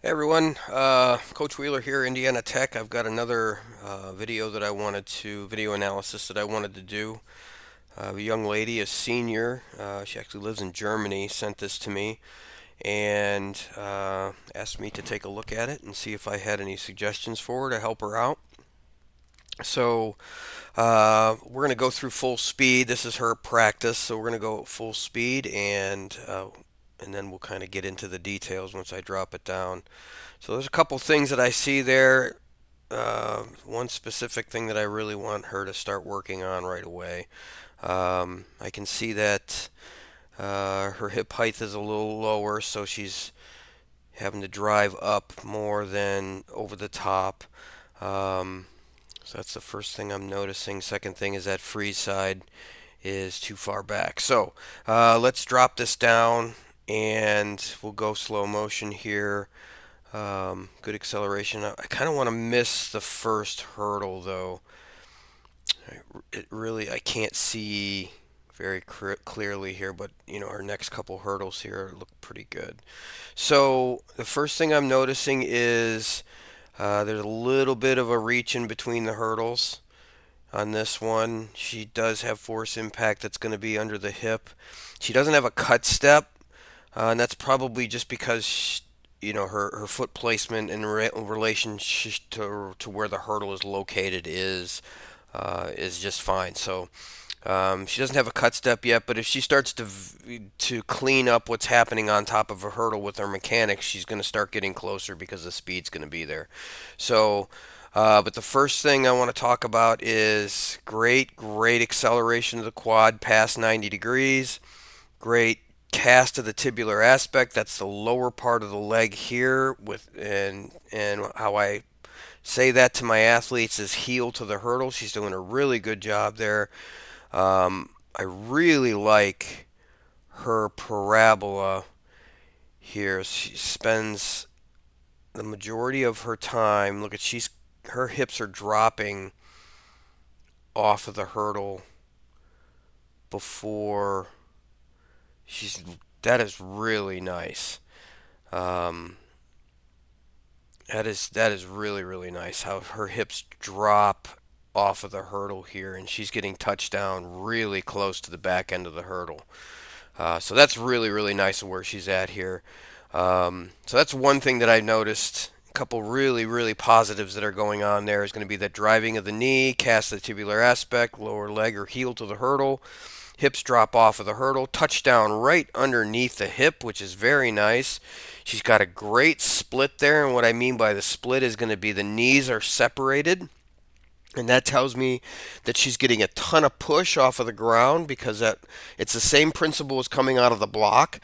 Hey everyone, Coach Wheeler here, Indiana Tech. I've got another video analysis that I wanted to do. A young lady, a senior, she actually lives in Germany, sent this to me and asked me to take a look at it and see if I had any suggestions for her to help her out. So we're going to go through full speed. This is her practice, so we're going to go full speed and then we'll kind of get into the details once I drop it down. So there's a couple things that I see there. One specific thing that I really want her to start working on right away. I can see that her hip height is a little lower, so she's having to drive up more than over the top. Um, so that's the first thing I'm noticing. Second thing is that freeze side is too far back. So let's drop this down and we'll go slow motion here. Good acceleration. I kind of want to miss the first hurdle though. I can't see very clearly here, but our next couple hurdles here look pretty good. So the first thing I'm noticing is there's a little bit of a reach in between the hurdles on this one. She does have force impact that's going to be under the hip. She doesn't have a cut step, and that's probably just because her foot placement in relation to where the hurdle is located is just fine. So she doesn't have a cut step yet, but if she starts to clean up what's happening on top of a hurdle with her mechanics, she's going to start getting closer because the speed's going to be there. So, but the first thing I want to talk about is great acceleration of the quad past 90 degrees. Great cast of the tibular aspect. That's the lower part of the leg here. And how I say that to my athletes is heel to the hurdle. She's doing a really good job there. I really like her parabola here. She spends the majority of her time. Look at her hips are dropping off of the hurdle before she's. That is really nice. Um, that is really nice. How her hips drop off of the hurdle here, and she's getting touched down really close to the back end of the hurdle. So that's really nice of where she's at here. So that's one thing that I noticed. A couple really positives that are going on there is going to be that driving of the knee, cast the tibular aspect, lower leg or heel to the hurdle, hips drop off of the hurdle, touchdown right underneath the hip, which is very nice. She's got a great split there, and what I mean by the split is going to be the knees are separated. And that tells me that she's getting a ton of push off of the ground because it's the same principle as coming out of the block.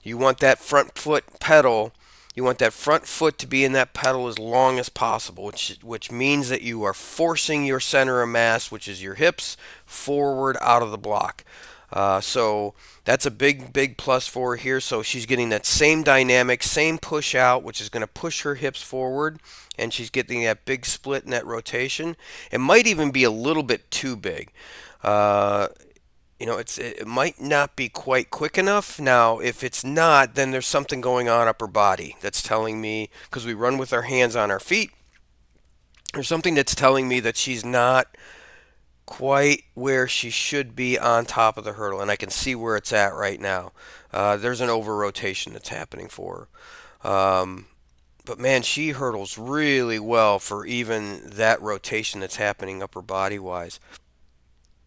You want that front foot pedal. You want that front foot to be in that pedal as long as possible, which means that you are forcing your center of mass, which is your hips, forward out of the block. So that's a big plus for her here. So she's getting that same dynamic, same push out, which is going to push her hips forward, and she's getting that big split and that rotation. It might even be a little bit too big. Uh, it might not be quite quick enough. Now, if it's not, then there's something going on upper body that's telling me, because we run with our hands on our feet, there's something that's telling me that she's not quite where she should be on top of the hurdle, and I can see where it's at right now. There's an over rotation that's happening for her. But man, she hurdles really well for even that rotation that's happening upper body wise.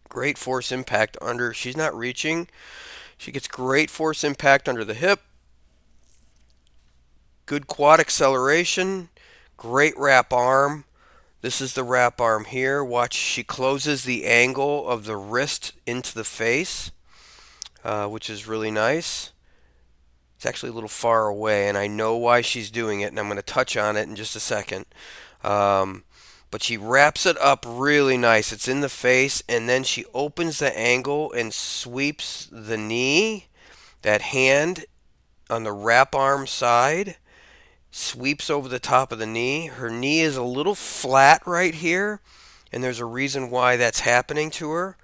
Great force impact under. She's not reaching. She gets great force impact under the hip. Good quad acceleration. Great wrap arm. This is the wrap arm here. Watch, she closes the angle of the wrist into the face, which is really nice. It's actually a little far away, and I know why she's doing it, and I'm going to touch on it in just a second. Um, but she wraps it up really nice. It's in the face, and then she opens the angle and sweeps the knee, that hand on the wrap arm side, sweeps over the top of the knee. Her knee is a little flat right here, and there's a reason why that's happening to her.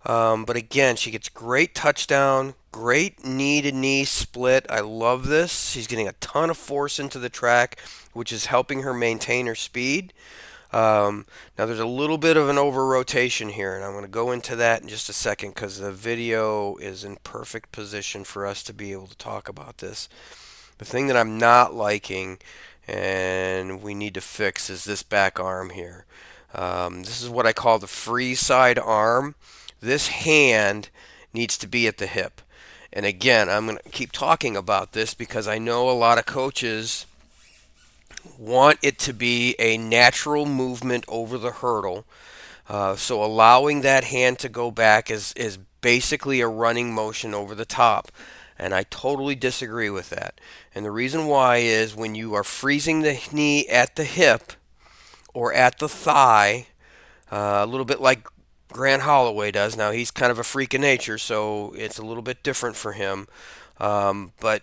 But again, she gets great touchdown, Great knee to knee split. I love this. She's getting a ton of force into the track, which is helping her maintain her speed. Now there's a little bit of an over rotation here, and I'm going to go into that in just a second because the video is in perfect position for us to be able to talk about this. The thing that I'm not liking and we need to fix is this back arm here. This is what I call the free side arm. This hand needs to be at the hip. And again, I'm going to keep talking about this because I know a lot of coaches want it to be a natural movement over the hurdle. So allowing that hand to go back is basically a running motion over the top. And I totally disagree with that. And the reason why is when you are freezing the knee at the hip or at the thigh, a little bit like Grant Holloway does. Now, he's kind of a freak of nature, so it's a little bit different for him. But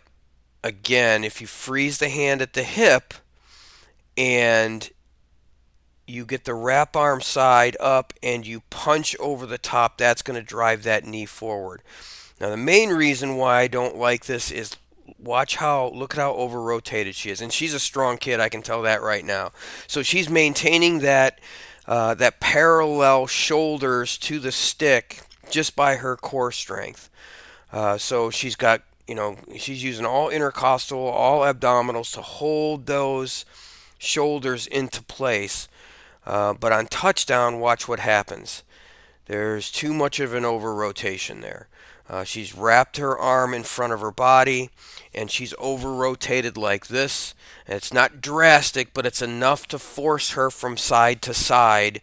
again, if you freeze the hand at the hip and you get the wrap arm side up and you punch over the top, that's going to drive that knee forward. Now, the main reason why I don't like this is look at how over rotated she is. And she's a strong kid, I can tell that right now. So she's maintaining that parallel shoulders to the stick just by her core strength. So she's got, she's using all intercostal, all abdominals to hold those shoulders into place. But on touchdown, watch what happens. There's too much of an over rotation there. She's wrapped her arm in front of her body and she's over rotated like this. And it's not drastic, but it's enough to force her from side to side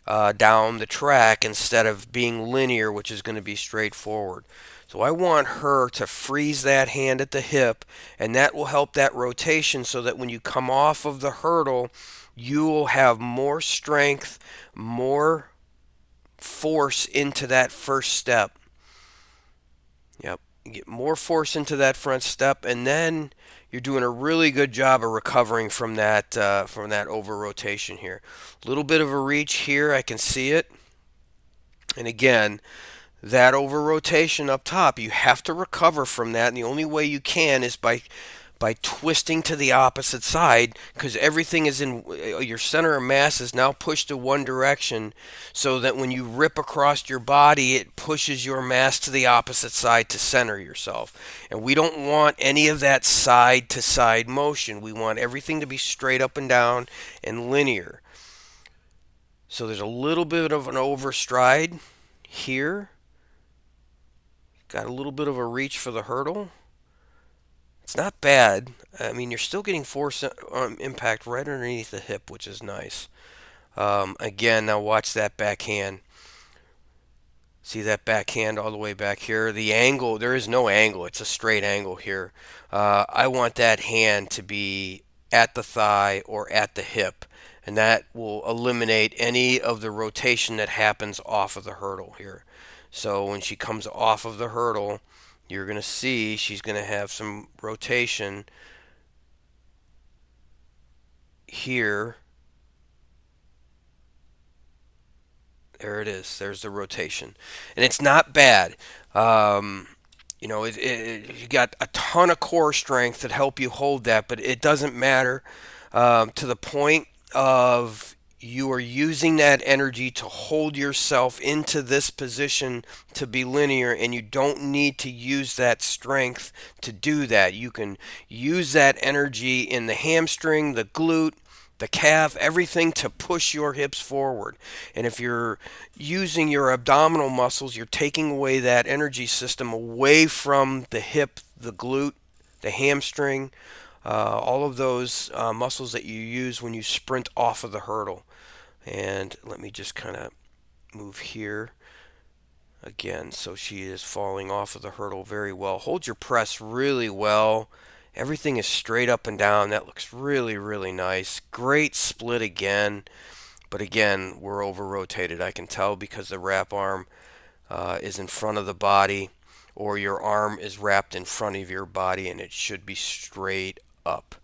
down the track instead of being linear, which is going to be straightforward. So I want her to freeze that hand at the hip, and that will help that rotation so that when you come off of the hurdle, you will have more strength, more force into that first step. Yep. You get more force into that front step, and then you're doing a really good job of recovering from that over rotation here. A little bit of a reach here, I can see it. And again, that over rotation up top, you have to recover from that, and the only way you can is by twisting to the opposite side because everything is in your center of mass is now pushed to one direction so that when you rip across your body it pushes your mass to the opposite side to center yourself. And we don't want any of that side to side motion. We want everything to be straight up and down and linear. So there's a little bit of an overstride here. Got a little bit of a reach for the hurdle. It's not bad. I mean, you're still getting force impact right underneath the hip, which is nice. Again, now watch that backhand. See that backhand all the way back here? The angle, there is no angle. It's a straight angle here. I want that hand to be at the thigh or at the hip, and that will eliminate any of the rotation that happens off of the hurdle here. So when she comes off of the hurdle, you're going to see she's going to have some rotation here. There it is. There's the rotation. And it's not bad. You got a ton of core strength that help you hold that, but it doesn't matter to the point of you are using that energy to hold yourself into this position to be linear, and you don't need to use that strength to do that. You can use that energy in the hamstring, the glute, the calf, everything to push your hips forward. And if you're using your abdominal muscles, you're taking away that energy system away from the hip, the glute, the hamstring, all of those muscles that you use when you sprint off of the hurdle. And let me just kind of move here again. So she is falling off of the hurdle very well. Hold your press really well. Everything is straight up and down. That looks really, really nice. Great split again. But again, we're over rotated. I can tell because the wrap arm is in front of the body, or your arm is wrapped in front of your body, and it should be straight up.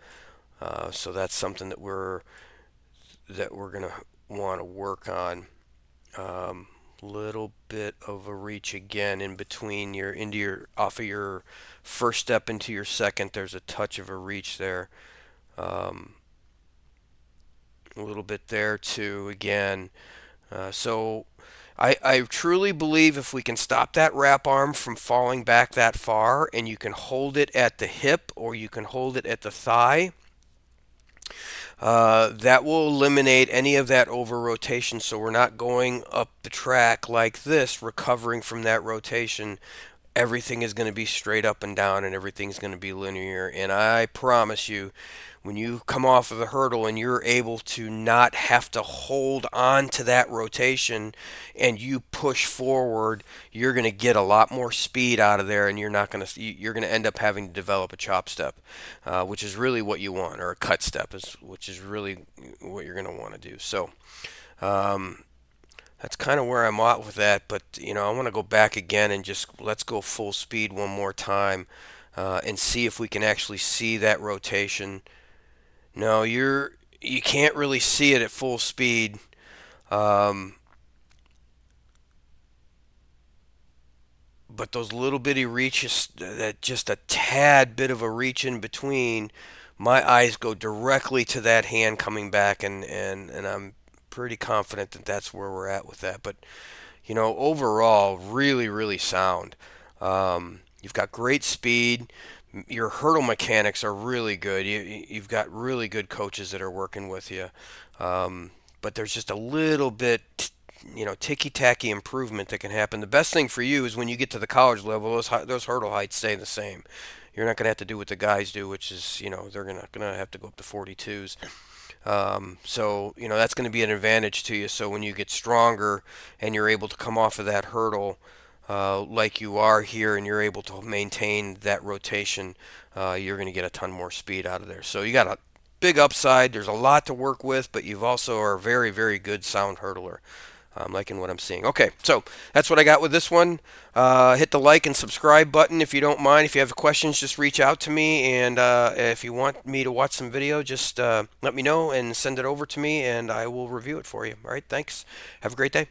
So that's something that we're gonna want to work on. Little bit of a reach again in between your into your off of your first step into your second. There's a touch of a reach there. Um, a little bit there too again. So I truly believe if we can stop that wrap arm from falling back that far, and you can hold it at the hip or you can hold it at the thigh, that will eliminate any of that over rotation. So we're not going up the track like this, recovering from that rotation. Everything is going to be straight up and down, and everything's going to be linear. And I promise you, when you come off of the hurdle and you're able to not have to hold on to that rotation and you push forward, you're going to get a lot more speed out of there, and you're going to end up having to develop a chop step, which is really what you want, or a cut step, which is really what you're going to want to do. So. Um, that's kind of where I'm at with that, but I want to go back again and just let's go full speed one more time, and see if we can actually see that rotation. No, you can't really see it at full speed. Um, but those little bitty reaches, that just a tad bit of a reach in between, my eyes go directly to that hand coming back, and I'm pretty confident that that's where we're at with that. But overall, really, really sound. You've got great speed. Your hurdle mechanics are really good. You've got really good coaches that are working with you. But there's just a little bit, ticky-tacky improvement that can happen. The best thing for you is when you get to the college level, those hurdle heights stay the same. You're not going to have to do what the guys do, which is, they're gonna have to go up to 42s. So, that's going to be an advantage to you. So when you get stronger and you're able to come off of that hurdle, like you are here, and you're able to maintain that rotation, you're going to get a ton more speed out of there. So you got a big upside. There's a lot to work with, but you've also are a very, very good sound hurdler. I'm liking what I'm seeing. Okay, so that's what I got with this one. Hit the like and subscribe button if you don't mind. If you have questions, just reach out to me. And if you want me to watch some video, just let me know and send it over to me, and I will review it for you. All right, thanks. Have a great day.